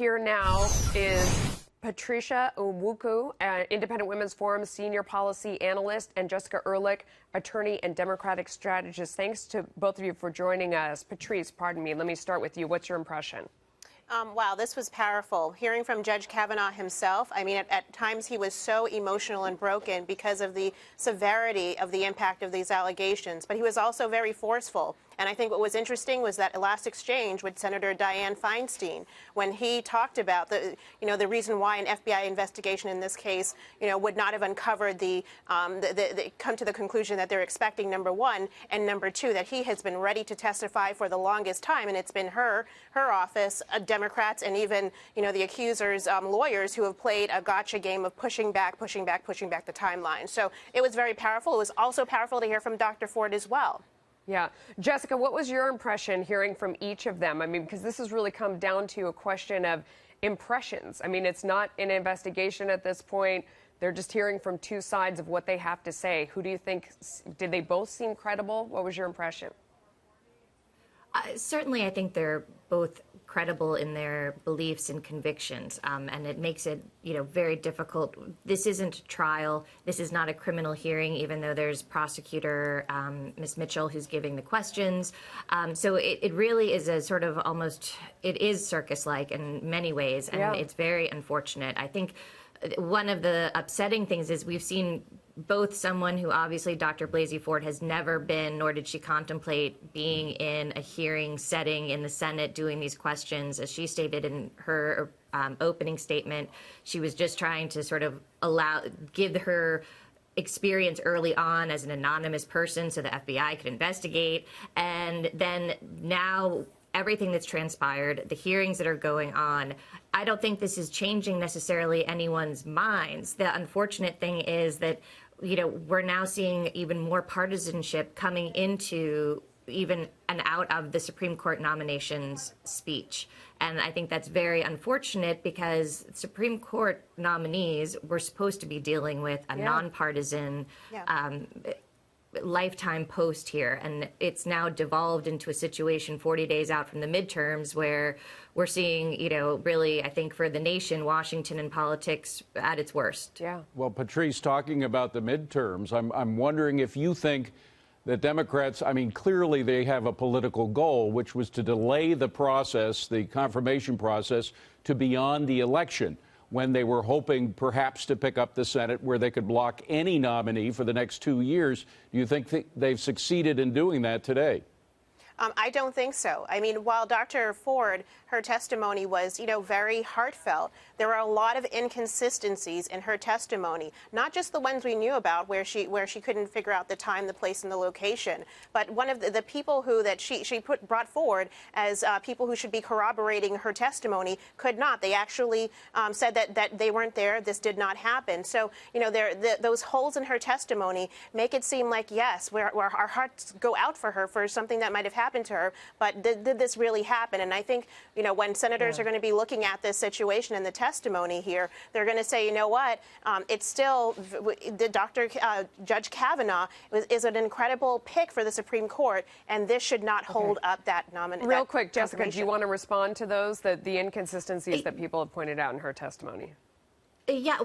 Here now is Patrice Onwuka, Independent Women's Forum Senior Policy Analyst, and Jessica Ehrlich, Attorney and Democratic Strategist. Thanks to both of you for joining us. Patrice, pardon me, let me start with you. What's your impression? Wow, this was powerful. Hearing from Judge Kavanaugh himself, I mean, at times he was so emotional and broken because of the severity of the impact of these allegations, but he was also very forceful. And I think what was interesting was that last exchange with Senator Dianne Feinstein, when he talked about the reason why an FBI investigation in this case, would not have uncovered come to the conclusion that they're expecting, number one, and number two, that he has been ready to testify for the longest time, and it's been her office, Democrats, and even the accusers' lawyers who have played a gotcha game of pushing back the timeline. So it was very powerful. It was also powerful to hear from Dr. Ford as well. Yeah. Jessica, what was your impression hearing from each of them? I mean, because this has really come down to a question of impressions. I mean, it's not an investigation at this point. They're just hearing from two sides of what they have to say. Who do you think, did they both seem credible? What was your impression? Certainly, I think they're both credible in their beliefs and convictions, and it makes it, very difficult. This isn't a trial. This is not a criminal hearing, even though there's prosecutor Ms. Mitchell who's giving the questions. So it really is a sort of almost, it is circus-like in many ways, and It's very unfortunate. I think one of the upsetting things is we've seen both someone who obviously Dr. Blasey Ford has never been, nor did she contemplate being in a hearing setting in the Senate doing these questions. As she stated in her opening statement, she was just trying to sort of give her experience early on as an anonymous person so the FBI could investigate. And then now everything that's transpired, the hearings that are going on, I don't think this is changing necessarily anyone's minds. The unfortunate thing is that, we're now seeing even more partisanship coming into even and out of the Supreme Court nominations speech. And I think that's very unfortunate because Supreme Court nominees were supposed to be dealing with a nonpartisan lifetime post here, and it's now devolved into a situation 40 days out from the midterms where we're seeing, really, I think for the nation, Washington and politics at its worst. Yeah. Well, Patrice, talking about the midterms, I'm wondering if you think that Democrats, I mean, clearly they have a political goal, which was to delay the process, the confirmation process, to beyond the election, when they were hoping perhaps to pick up the Senate where they could block any nominee for the next 2 years. Do you think they've succeeded in doing that today? I don't think so. I mean, while Dr. Ford, her testimony was, very heartfelt, there are a lot of inconsistencies in her testimony, not just the ones we knew about where she couldn't figure out the time, the place, and the location, but one of the people that she brought forward as people who should be corroborating her testimony could not. They actually said that they weren't there, this did not happen. So, those holes in her testimony make it seem like, yes, where our hearts go out for her for something that might have happened to her, but did this really happen? And I think, when senators are going to be looking at this situation and the testimony here, they're going to say, you know what, it's still, Judge Kavanaugh is an incredible pick for the Supreme Court, and this should not hold up that nomination. Real quick, Jessica, do you want to respond to those, the inconsistencies that people have pointed out in her testimony? Yeah,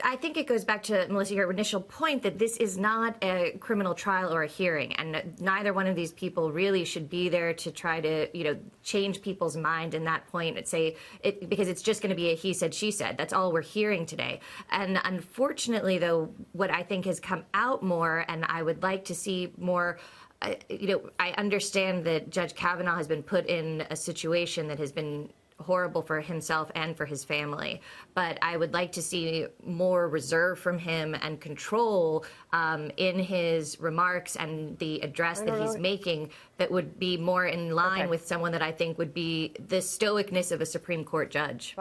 I think it goes back to, Melissa, your initial point that this is not a criminal trial or a hearing, and neither one of these people really should be there to try to, change people's mind in that point and say it, because it's just going to be a he said, she said. That's all we're hearing today. And unfortunately, though, what I think has come out more, and I would like to see more, I understand that Judge Kavanaugh has been put in a situation that has been horrible for himself and for his family. But I would like to see more reserve from him and control in his remarks and the address that he's making that would be more in line with someone that I think would be the stoicness of a Supreme Court judge.